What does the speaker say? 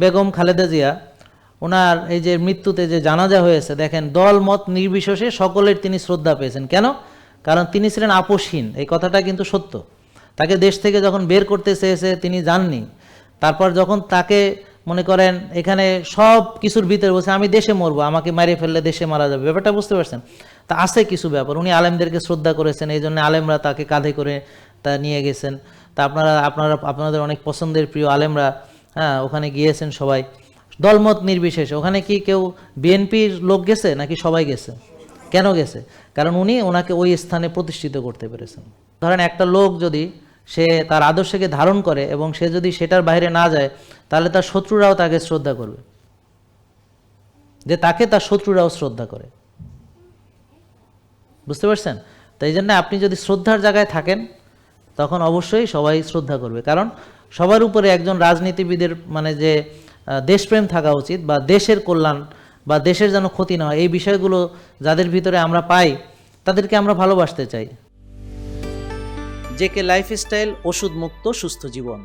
বেগম খালেদা জিয়া ওনার এই যে মৃত্যুতে যে জানাজা হয়েছে, দেখেন দল মত নির্বিশেষে সকলের তিনি শ্রদ্ধা পেয়েছেন। কেন? কারণ তিনি ছিলেন আপোষহীন। এই কথাটা কিন্তু সত্য। তাকে দেশ থেকে যখন বের করতে চেয়েছে তিনি যাননি। তারপর যখন তাকে মনে করেন এখানে সব কিছুর ভিতরে বলছে আমি দেশে মরবো, আমাকে মারে ফেললে দেশে মারা যাবে, ব্যাপারটা বুঝতে পারছেন? তা আছে কিছু ব্যাপার, উনি আলেমদেরকে শ্রদ্ধা করেছেন, এই জন্য আলেমরা তাকে কাঁধে করে তা নিয়ে গেছেন। তা আপনাদের অনেক পছন্দের প্রিয় আলেমরা ওখানে গিয়েছেন সবাই, দলমত নির্বিশেষে। ওখানে কি কেউ বিএনপির লোক গেছে নাকি সবাই গেছে? কেন গেছে? কারণ উনি ওনাকে ওই স্থানে প্রতিষ্ঠিত করতে পেরেছেন। ধরেন একটা লোক যদি সে তার আদর্শকে ধারণ করে এবং সে যদি সেটার বাইরে না যায়, তাহলে তার শত্রুরাও তাকে শ্রদ্ধা করবে, যে তাকে তার শত্রুরাও শ্রদ্ধা করে। বুঝতে পারছেন? তাই জন্য আপনি যদি শ্রদ্ধার জায়গায় থাকেন তখন অবশ্যই সবাই শ্রদ্ধা করবে। কারণ সবার উপরে একজন রাজনীতিবিদের মানে যে দেশপ্রেম থাকা উচিত, বা দেশের কল্যাণ বা দেশের যেন ক্ষতি না হয়, এই বিষয়গুলো যাদের ভিতরে আমরা পাই তাদেরকে আমরা ভালোবাসতে চাই। জেকে লাইফস্টাইল, ওষুধ মুক্ত সুস্থ জীবন।